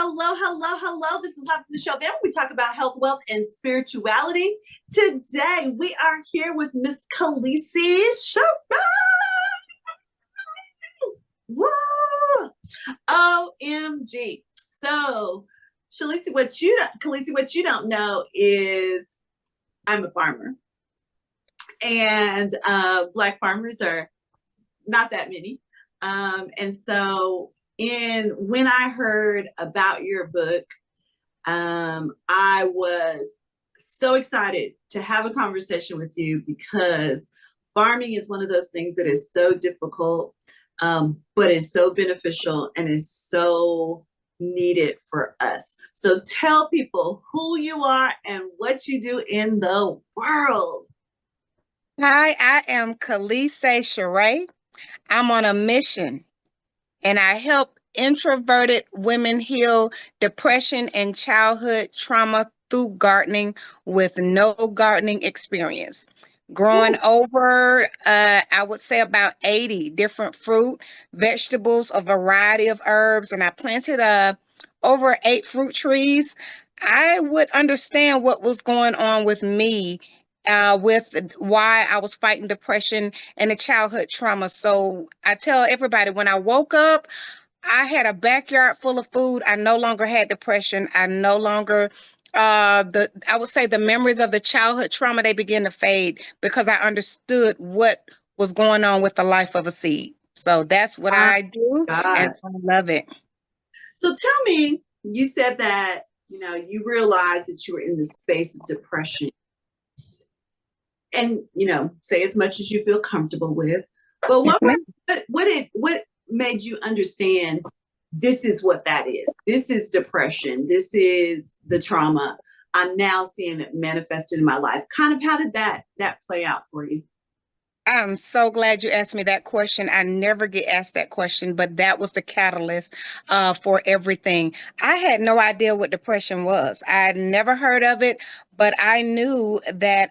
hello. This is Life in the Show, where we talk about health, wealth, and spirituality. Today, we are here with Miss Kellesia Sharay. Woo! OMG. So, Kellesia, what you don't know is I'm a farmer. And Black farmers are not that many. And so when I heard about your book, I was so excited to have a conversation with you because farming is one of those things that is so difficult, but is so beneficial and is so needed for us. So tell people who you are and what you do in the world. Hi, I am Kellesia Sharay. I'm on a mission and I help introverted women heal depression and childhood trauma through gardening with no gardening experience. Growing over, I would say about 80 different fruit, vegetables, a variety of herbs, and I planted over 8 fruit trees. I would understand what was going on with me, with why I was fighting depression and the childhood trauma. So I tell everybody when I woke up, I had a backyard full of food. I no longer had depression. I no longer I would say the memories of the childhood trauma, they begin to fade because I understood what was going on with the life of a seed. So that's what Oh, I do, and God. I love it. So tell me, you said that, you realized that you were in the space of depression and, say as much as you feel comfortable with, but Yes, ma'am. what made you understand this is what that is? This is depression. This is the trauma. I'm now seeing it manifested in my life. Kind of how did that play out for you? I'm so glad you asked me that question. I never get asked that question, but that was the catalyst for everything. I had no idea what depression was. I had never heard of it, but I knew that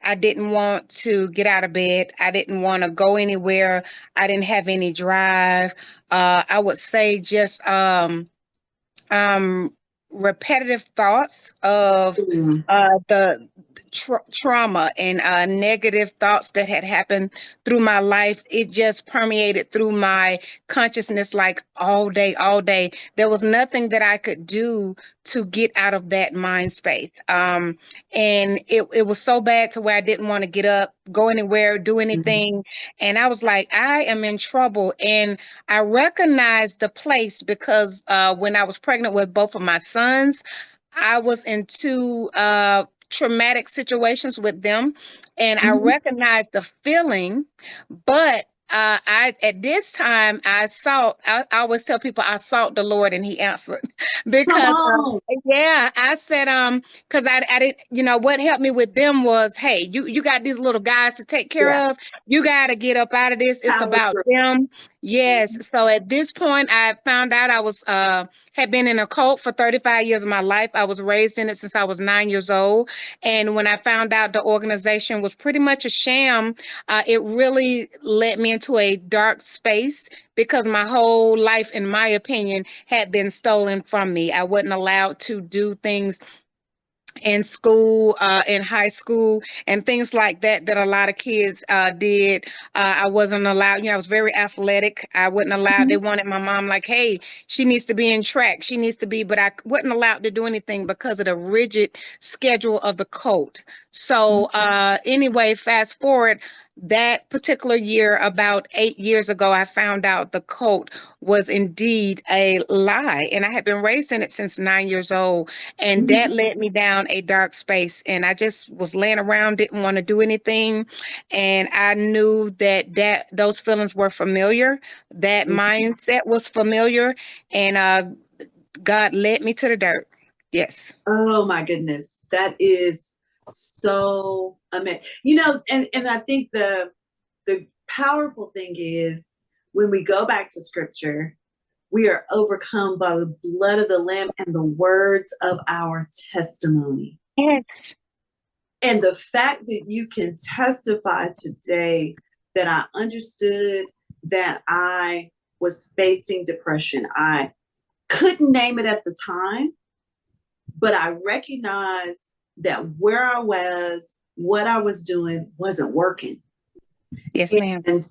I didn't want to get out of bed. I didn't want to go anywhere. I didn't have any drive. I would say just um, repetitive thoughts of Mm. the trauma and negative thoughts that had happened through my life. It just permeated through my consciousness like all day, all day. There was nothing that I could do to get out of that mind space. And it was so bad to where I didn't want to get up, go anywhere, do Mhm. anything. And I was like, I am in trouble. And I recognized the place because when I was pregnant with both of my sons, I was in two traumatic situations with them, and I Mhm. recognized the feeling, but I at this time I always tell people I sought the Lord and He answered Come because on. yeah, I said because I didn't, what helped me with them was, hey, you got these little guys to take Yeah. care of, you got to get up out of this, it's Power about through. them. Mhm. Yes, so at this point I found out I was had been in a cult for 35 years of my life. I was raised in it since I was 9 years old. And when I found out the organization was pretty much a sham, it really led me into a dark space because my whole life, in my opinion, had been stolen from me. I wasn't allowed to do things in school, in high school, and things like that that a lot of kids did. I wasn't allowed, I was very athletic. I wasn't allowed. They Mhm. wanted my mom like, hey, she needs to be in track. She needs to be, but I wasn't allowed to do anything because of the rigid schedule of the cult. So anyway, fast forward that particular year, about 8 years ago, I found out the cult was indeed a lie. And I had been raised in it since 9 years old. And that Mhm. led me down a dark space. And I just was laying around, didn't want to do anything. And I knew that those feelings were familiar, that Mhm. mindset was familiar. And God led me to the dirt. Yes. Oh my goodness. That is so amazing. And I think the powerful thing is when we go back to scripture, we are overcome by the blood of the Lamb and the words of our testimony. Yes. And the fact that you can testify today that I understood that I was facing depression. I Couldn't name it at the time, but I recognized that where I was, what I was doing wasn't working. Yes, ma'am. And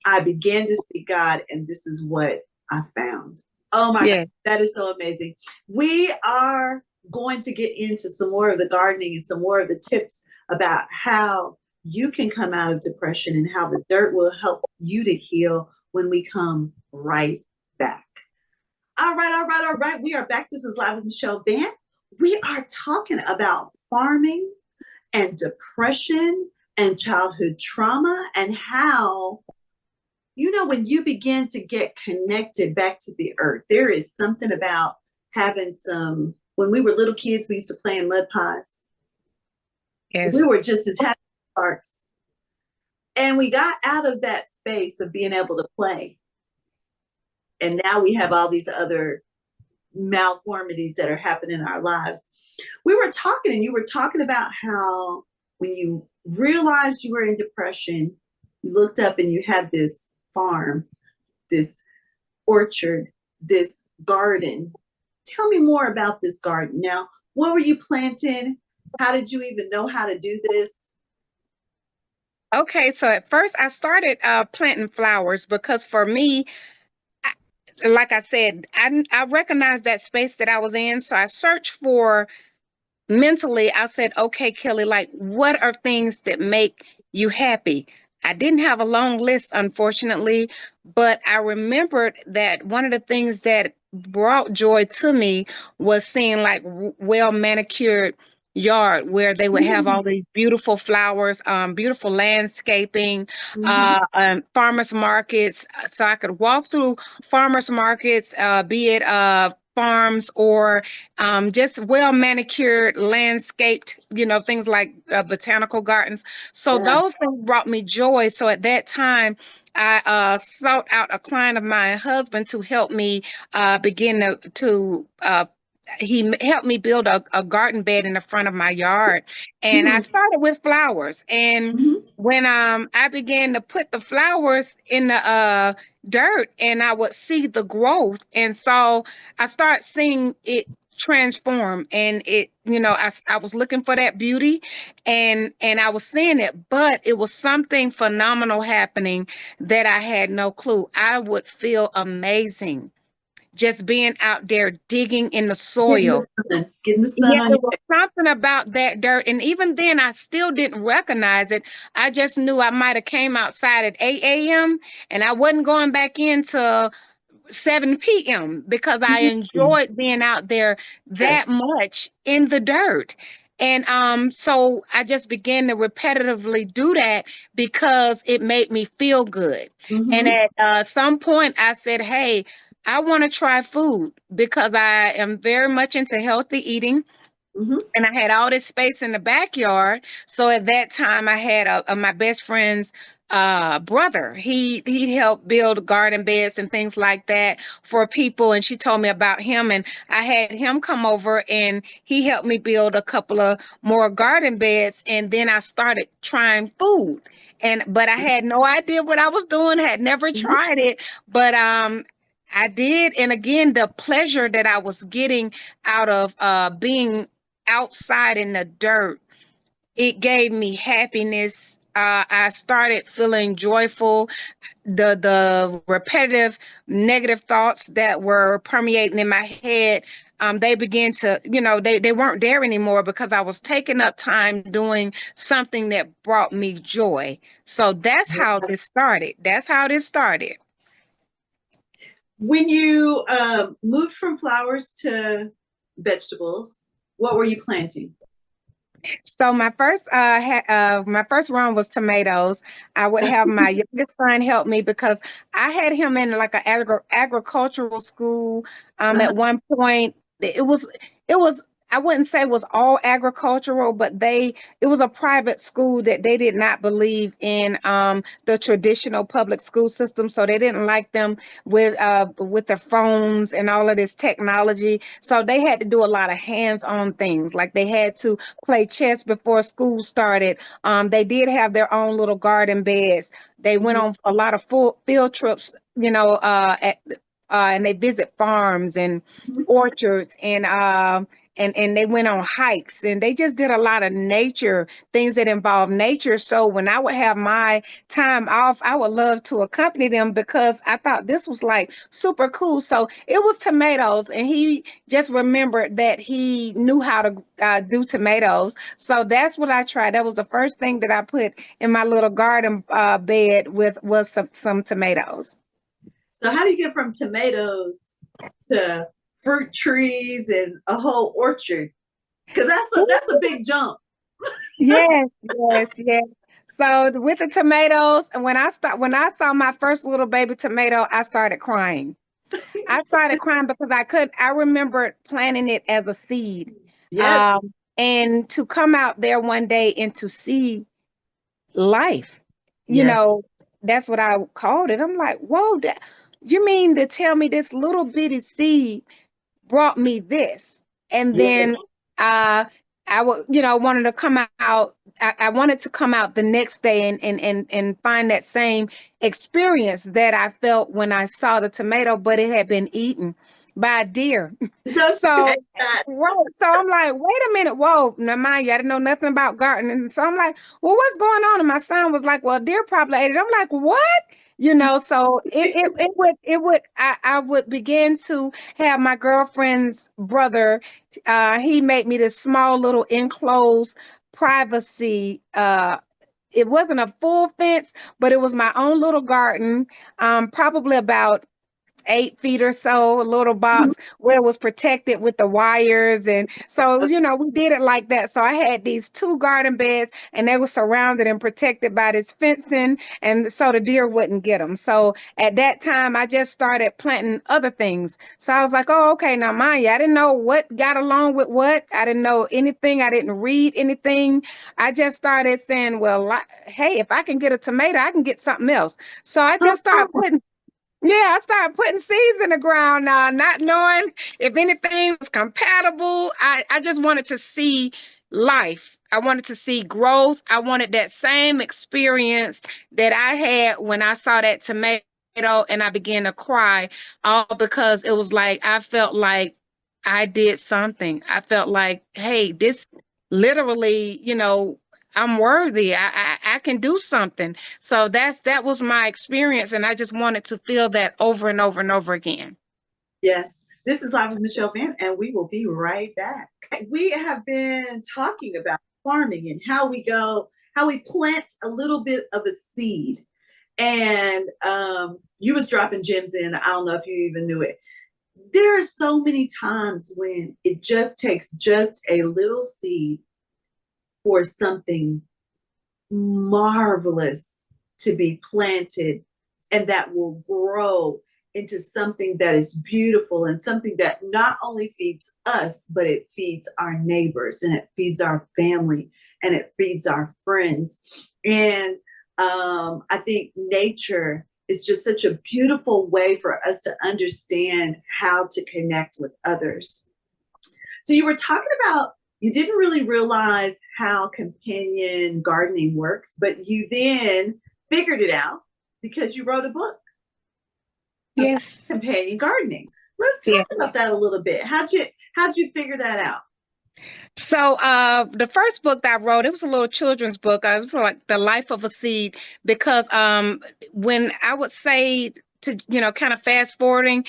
I began to see God, and this is what I found. Oh my God, Yeah. that is so amazing. We are going to get into some more of the gardening and some more of the tips about how you can come out of depression and how the dirt will help you to heal when we come right back. All right, all right, all right. We are back. This is Live with Michelle Van. We are talking about farming and depression and childhood trauma and how, you know, when you begin to get connected back to the earth, there is something about having some, when we were little kids, we used to play in mud pies. We Yes. were just as happy as sparks. And we got out of that space of being able to play. And now we have all these other malformities that are happening in our lives. We were talking, and you were talking about how when you realized you were in depression, you looked up and you had this farm, this orchard, this garden. Tell me more about this garden. Now, what were you planting? How did you even know how to do this? Okay, so at first I started planting flowers because for me, like I said, I recognized that space that I was in. So I searched for mentally, I said, okay, Kelly, like what are things that make you happy? I didn't have a long list, unfortunately, but I remembered that one of the things that brought joy to me was seeing like well manicured yard where they would have all these beautiful flowers, beautiful landscaping, Mm-hmm. farmers markets. So I could walk through farmers markets, be it farms or just well manicured, landscaped, things like botanical gardens. So Yeah. those things brought me joy. So at that time, I sought out a client of mine, husband, to help me begin to helped me build a garden bed in the front of my yard. And I Mm-hmm. started with flowers. And Mm-hmm. when I began to put the flowers in the dirt, and I would see the growth. And so I start seeing it transform, and I was looking for that beauty, and I was seeing it, but it was something phenomenal happening that I had no clue. I would feel amazing just being out there digging in the Getting the soil. sun, getting the Yeah, sun on it your was face. something about that dirt. And even then I still didn't recognize it. I just knew I might have came outside at 8 a.m. and I wasn't going back into 7 p.m. because I Mm-hmm. enjoyed being out there Yes. that much in the dirt. And so I just began to repetitively do that because it made me feel good. And Mm-hmm. at some point, I said, hey, I want to try food because I am very much into healthy eating, Mm-hmm. and I had all this space in the backyard. So at that time, I had my best friend's brother. He helped build garden beds and things like that for people. And she told me about him, and I had him come over, and he helped me build a couple of more garden beds. And then I started trying food, but I had no idea what I was doing. Had never Mm-hmm. tried it, but I did. And again, the pleasure that I was getting out of being outside in the dirt, it gave me happiness. I started feeling joyful. The repetitive negative thoughts that were permeating in my head, they began to, they weren't there anymore because I was taking up time doing something that brought me joy. So that's how this started. That's how this started. When you moved from flowers to vegetables, what were you planting? So my first run was tomatoes. I would have my youngest son help me because I had him in like an agricultural school. Uh-huh. At one point, it was I wouldn't say it was all agricultural, but it was a private school that they did not believe in the traditional public school system, so they didn't like them with their phones and all of this technology. So they had to do a lot of hands-on things, like they had to play chess before school started. They did have their own little garden beds. They went Mm-hmm. on a lot of full field trips, and they visit farms and orchards, and they went on hikes, and they just did a lot of nature things that involve nature. So when I would have my time off, I would love to accompany them because I thought this was like super cool. So it was tomatoes, and he just remembered that he knew how to do tomatoes. So that's what I tried. That was the first thing that I put in my little garden bed with was some tomatoes. So how do you get from tomatoes to fruit trees and a whole orchard? Because that's a big jump. Yes, yes, yes. So with the tomatoes, and when I saw my first little baby tomato, I started crying. I started crying because I remember planting it as a seed. Yes, And to come out there one day and to see life, you yes, know, that's what I called it. I'm like, whoa, you mean to tell me this little bitty seed brought me this? And yes. then uh I would, wanted to come out. I wanted to come out the next day and find that same experience that I felt when I saw the tomato, but it had been eaten by a deer. Don't say So, that. right. So I'm like, wait a minute. Whoa, now mind you, I didn't know nothing about gardening. So I'm like, well, what's going on? And my son was like, well, deer probably ate it. I'm like, what? So I would begin to have my girlfriend's brother. He made me this small little enclosed privacy. It wasn't a full fence, but it was my own little garden. Probably about 8 feet or so, a little box where it was protected with the wires. And so, we did it like that. So I had these two garden beds, and they were surrounded and protected by this fencing. And so the deer wouldn't get them. So at that time, I just started planting other things. So I was like, oh, okay, now mind you, I didn't know what got along with what. I didn't know anything. I didn't read anything. I just started saying, well, hey, if I can get a tomato, I can get something else. So I just started putting I started putting seeds in the ground now, not knowing if anything was compatible. I just wanted to see life. I wanted to see growth. I wanted that same experience that I had when I saw that tomato and I began to cry, all because it was like I felt like I did something. I felt like, hey, this literally, I'm worthy. I can do something. So that was my experience, and I just wanted to feel that over and over and over again. Yes. This is Live with Michelle Van, and we will be right back. We have been talking about farming and how we plant a little bit of a seed. And you was dropping gems in. I don't know if you even knew it. There are so many times when it just takes just a little seed for something marvelous to be planted, and that will grow into something that is beautiful and something that not only feeds us, but it feeds our neighbors and it feeds our family and it feeds our friends. And I think nature is just such a beautiful way for us to understand how to connect with others. So you were talking about you didn't really realize how companion gardening works, but you then figured it out because you wrote a book about Yes. companion gardening. Let's Yeah. talk about that a little bit. How'd you figure that out? So the first book that I wrote, it was a little children's book. It was like The Life of a Seed, because when I would say to, kind of fast forwarding,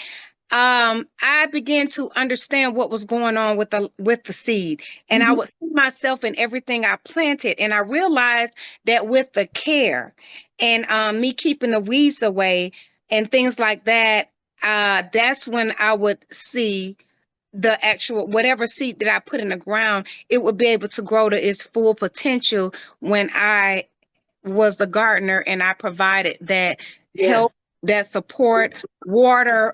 I began to understand what was going on with the seed, and I Mm-hmm. would see myself in everything I planted, and I realized that with the care and me keeping the weeds away and things like that, that's when I would see the actual whatever seed that I put in the ground, it would be able to grow to its full potential when I was the gardener and I provided that help, Yes. that support, water.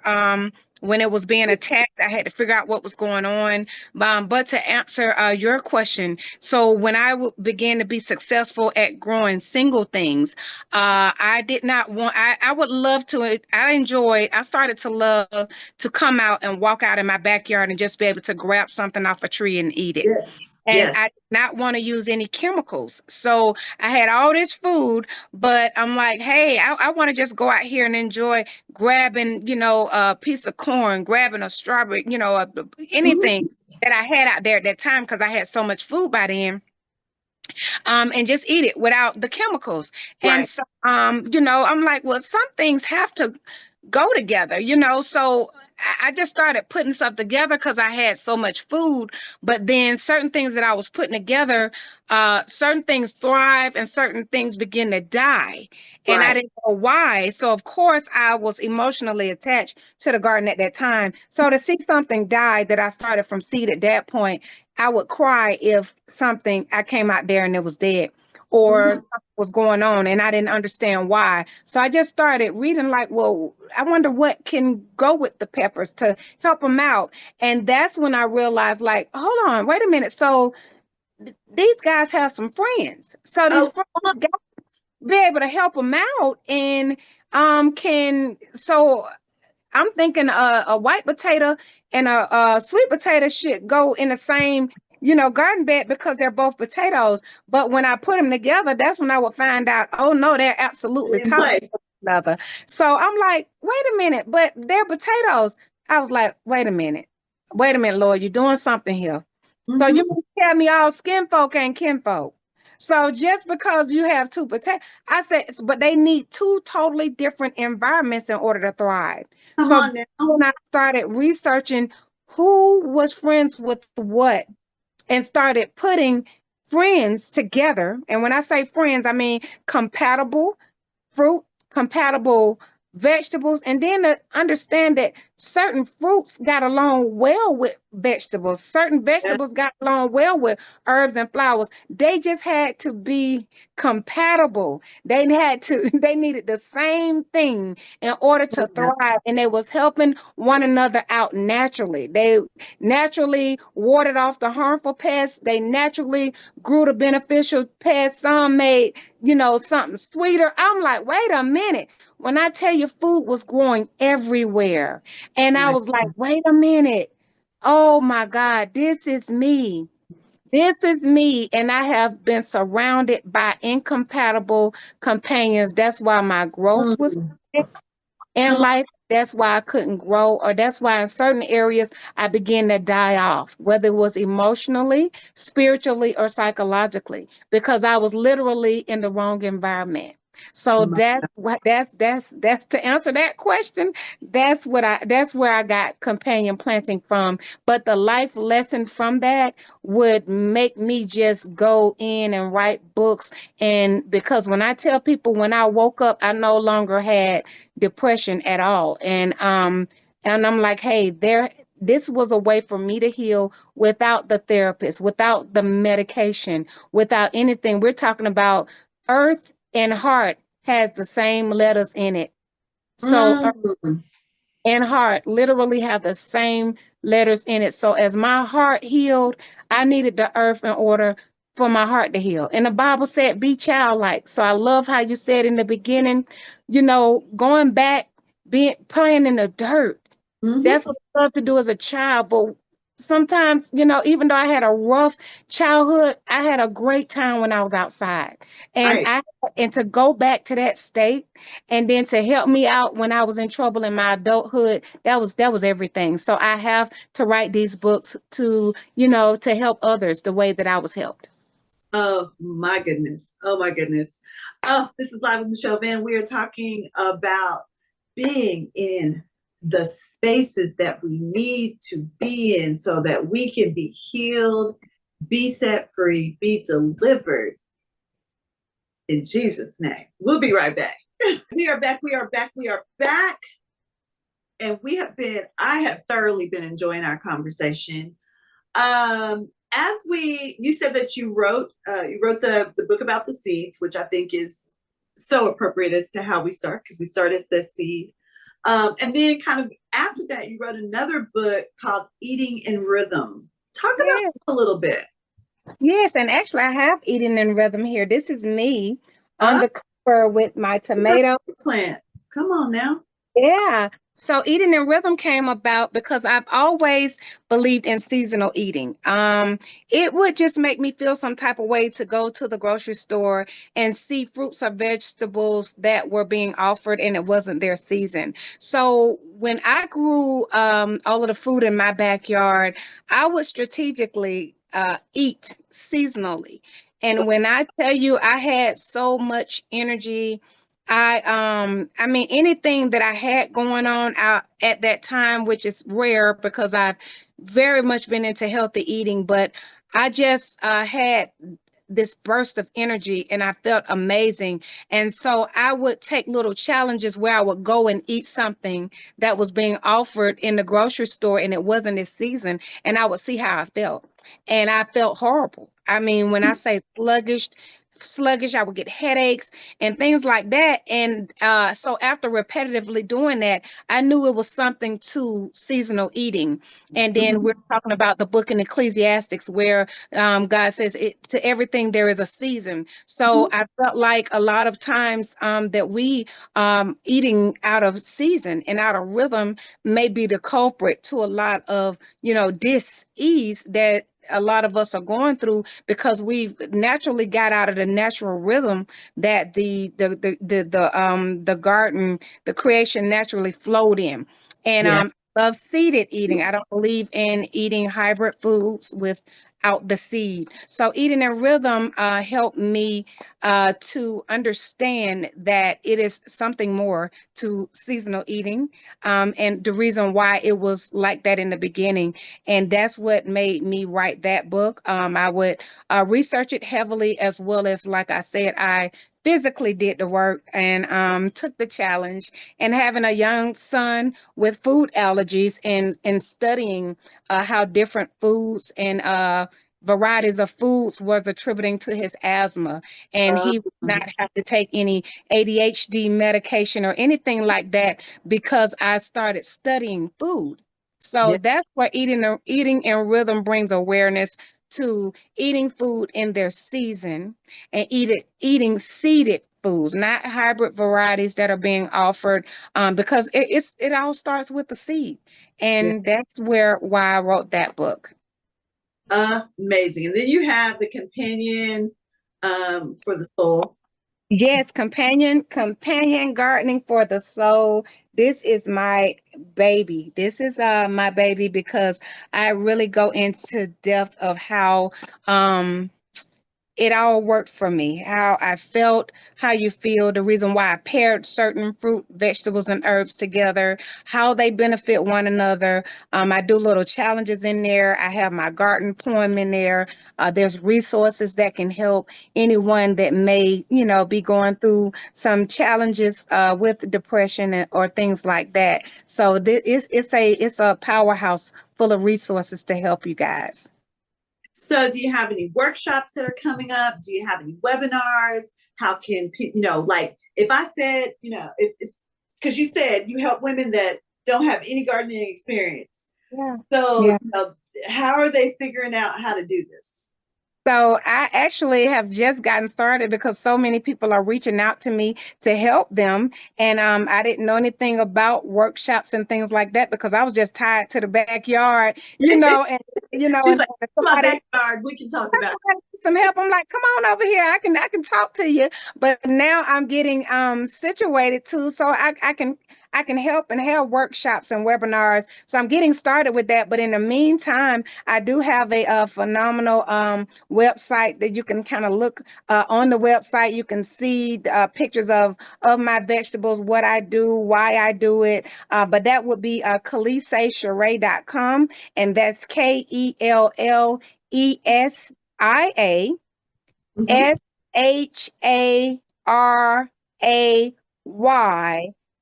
When it was being attacked, I had to figure out what was going on. But to answer your question, so when began to be successful at growing single things, I did not want, I would love to, I started to love to come out and walk out in my backyard and just be able to grab something off a tree and eat it. Yes. And Yes. I did not want to use any chemicals. So I had all this food, but I'm like, hey, I want to just go out here and enjoy grabbing, a piece of corn, grabbing a strawberry, anything Mhm. that I had out there at that time because I had so much food by then, and just eat it without the chemicals. And Right. so, I'm like, well, some things have to go together, So I just started putting stuff together because I had so much food. But then certain things that I was putting together, certain things thrive and certain things begin to die. And I Right. didn't know why. So, of course, I was emotionally attached to the garden at that time. So to see something die that I started from seed at that point, I would cry if something I came out there and it was dead or Mhm. something was going on and I didn't understand why. So I just started reading like, well, I wonder what can go with the peppers to help them out. And that's when I realized like, hold on, wait a minute. So these guys have some friends. So these Oh, friends got to be able to help them out and can so I'm thinking a white potato and a sweet potato should go in the same, garden bed because they're both potatoes. But when I put them together, that's when I would find out, oh no, they're absolutely in toxic play. to one another. So I'm like, wait a minute, but they're potatoes. I was like, wait a minute, Lord, you're doing something here. So you Hmm. can tell me all skin folk ain't kinfolk. So just because you have two potatoes, I said, but they need two totally different environments in order to thrive. Come So on now. when I started researching who was friends with what and started putting friends together, and when I say friends, I mean compatible fruit, compatible vegetables, and then to understand that certain fruits got along well with vegetables, certain Yeah. vegetables got along well with herbs and flowers. They just had to be compatible. They needed the same thing in order Come to on now. thrive, and they was helping one another out naturally. They naturally warded off the harmful pests. They naturally grew the beneficial pests. Some made something sweeter. I'm like, wait a minute. When I tell you food was growing everywhere, and I My was like, goodness. wait a minute. Oh my God, this is me. This is me. And I have been surrounded by incompatible companions. That's why my growth was Mm. in Come on. life. That's why I couldn't grow, or that's why in certain areas I began to die off, whether it was emotionally, spiritually, or psychologically, because I was literally in the wrong environment. So My, that's to answer that question. That's where I got companion planting from. But the life lesson from that would make me just go in and write books. And because when I tell people when I woke up, I no longer had depression at all. And I'm like, hey, this was a way for me to heal without the therapist, without the medication, without anything. We're talking about earth and heart has the same letters in it. So mm. and heart literally have the same letters in it. So as my heart healed, I needed the earth in order for my heart to heal. And the Bible said, be childlike. So I love how you said in the beginning, going back, being playing in the dirt. Hmm. That's what I love to do as a child. But sometimes, even though I had a rough childhood, I had a great time when I was outside. And Right. and to go back to that state and then to help me out when I was in trouble in my adulthood, that was everything. So I have to write these books to help others the way that I was helped. Oh my goodness. Oh my goodness. Oh, this is Live with Michelle Van. We are talking about being in the spaces that we need to be in so that we can be healed, be set free, be delivered in Jesus' name. We'll be right back. We are back. We are back. We are back. And I have thoroughly been enjoying our conversation. You said that you wrote the book about the seeds, which I think is so appropriate as to how we start, because we start as the seed. And then kind of after that, you wrote another book called Eating in Rhythm. Talk about Yeah. that a little bit. Yes, and actually I have eaten in rhythm here. This is me on Oh, the cover with my it's a tomato. plant. Come on now. Yeah. So eating in rhythm came about because I've always believed in seasonal eating. It would just make me feel some type of way to go to the grocery store and see fruits or vegetables that were being offered and it wasn't their season. So when I grew all of the food in my backyard, I would strategically eat seasonally. And when I tell you I had so much energy, I mean anything that I had going on out at that time, which is rare because I've very much been into healthy eating, but I just had this burst of energy and I felt amazing. And so I would take little challenges where I would go and eat something that was being offered in the grocery store and it wasn't this season, and I would see how I felt. And I felt horrible. I mean, when I say sluggish, I would get headaches and things like that. And so after repetitively doing that, I knew it was something to seasonal eating. And then Mhm. we're talking about the book in Ecclesiastics where God says to everything there is a season. So Mhm. I felt like a lot of times that we eating out of season and out of rhythm may be the culprit to a lot of, dis-ease that a lot of us are going through because we've naturally got out of the natural rhythm that the garden, the creation naturally flowed in. And Yeah. love seeded eating. I don't believe in eating hybrid foods without the seed. So eating in rhythm helped me to understand that it is something more to seasonal eating, and the reason why it was like that in the beginning. And that's what made me write that book. I would research it heavily, as well as, like I said, I physically did the work and took the challenge. And having a young son with food allergies and studying how different foods and varieties of foods was attributing to his asthma, and he would not have to take any ADHD medication or anything like that because I started studying food. So Yeah. that's what eating in rhythm brings awareness to eating food in their season and eating seeded foods, not hybrid varieties that are being offered, because it all starts with the seed, Yeah. and that's why I wrote that book. Amazing. And then you have the companion for the soul. Yes, companion gardening for the soul. This is my baby. This is my baby because I really go into depth of how it all worked for me, how I felt, how you feel, the reason why I paired certain fruit, vegetables, and herbs together, how they benefit one another. I do little challenges in there. I have my garden poem in there. There's resources that can help anyone that may, be going through some challenges with depression or things like that. So it's a powerhouse full of resources to help you guys. So, do you have any workshops that are coming up? Do you have any webinars? How can people, like if I said, if it's because you said you help women that don't have any gardening experience. Yeah. So, Yeah. how are they figuring out how to do this? So I actually have just gotten started because so many people are reaching out to me to help them. And I didn't know anything about workshops and things like that because I was just tied to the backyard, and She's like, if my somebody backyard, we can talk about some help. I'm like, come on over here. I can talk to you. But now I'm getting situated too, so I can help and have workshops and webinars. So I'm getting started with that. But in the meantime, I do have a phenomenal website that you can kind of look on the website. You can see pictures of my vegetables, what I do, why I do it. But that would be KellesiaSharay.com, and that's it.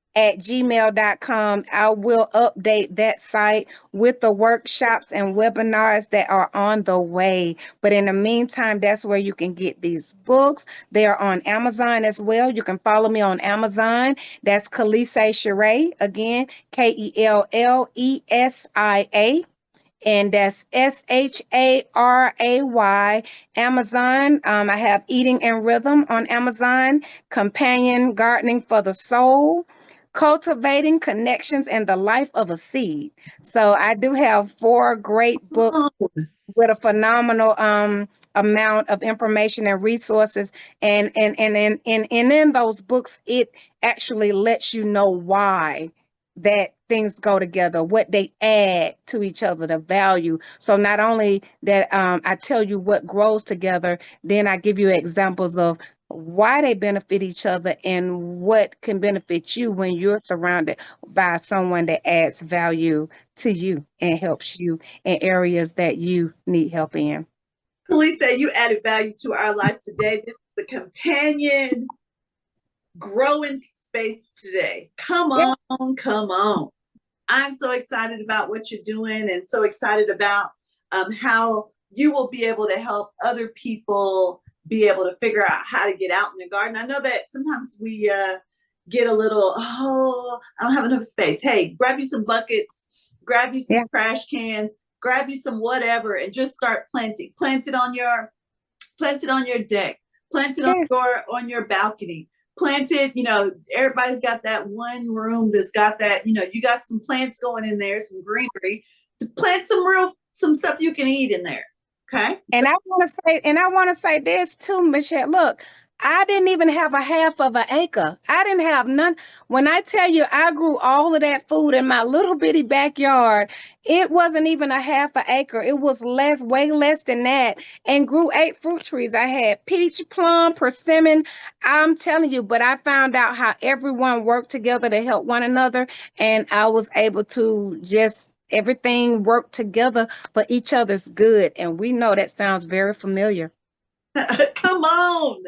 KellesiaSharay@gmail.com. I will update that site with the workshops and webinars that are on the way. But in the meantime, that's where you can get these books. They are on Amazon as well. You can follow me on Amazon. That's Kellesia Sharay. Again, KELLESIA, and that's SHARAY. Amazon. I have Eating in Rhythm on Amazon, Companion Gardening for the Soul, Cultivating Connections and the Life of a Seed. So I do have 4 great books Oh, with a phenomenal amount of information and resources, and in those books it actually lets you know why that things go together, what they add to each other, the value. So not only that, I tell you what grows together, then I give you examples of why they benefit each other and what can benefit you when you're surrounded by someone that adds value to you and helps you in areas that you need help in. Kellesia, you added value to our life today. This is the companion growing space today. Come Yeah, on, come on. I'm so excited about what you're doing and so excited about how you will be able to help other people be able to figure out how to get out in the garden. I know that sometimes we get a little, oh, I don't have enough space. Hey, grab you some buckets, grab you some yeah, trash cans, grab you some whatever, and just start planting. Plant it on your deck, plant it yeah. on your balcony, plant it, everybody's got that one room that's got that, you got some plants going in there, some greenery, to plant some stuff you can eat in there. Okay. And I want to say this too, Michelle. Look, I didn't even have a half of an acre. I didn't have none. When I tell you I grew all of that food in my little bitty backyard, it wasn't even a half an acre. It was less, way less than that, and grew 8 fruit trees. I had peach, plum, persimmon. I'm telling you, but I found out how everyone worked together to help one another, and I was able to just everything worked together for each other's good. And we know that sounds very familiar. Come on.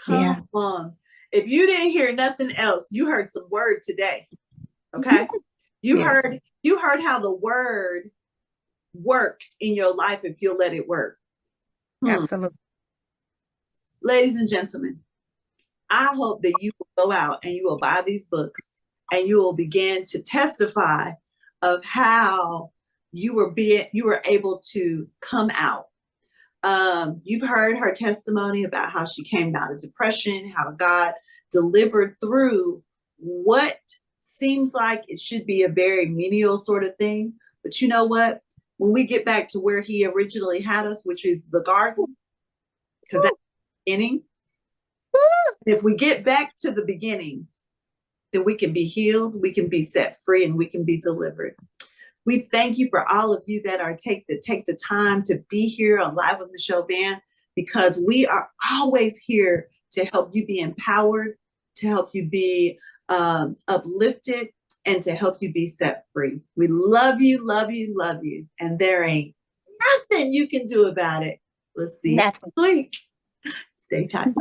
Yeah. Come on. If you didn't hear nothing else, you heard some word today. Okay. Yeah, You heard how the word works in your life if you'll let it work. Hmm. absolutely. Ladies and gentlemen, I hope that you will go out and you will buy these books and you will begin to testify of how you were able to come out. You've heard her testimony about how she came out of depression, how God delivered through what seems like it should be a very menial sort of thing. But you know what? When we get back to where he originally had us, which is the garden, because that's the beginning, if we get back to the beginning, then we can be healed, we can be set free, and we can be delivered. We thank you for all of you that are take the time to be here on Live with Michelle Van, because we are always here to help you be empowered, to help you be uplifted, and to help you be set free. We love you, love you, love you, and there ain't nothing you can do about it. We'll see you Nothing. next week. Stay tight.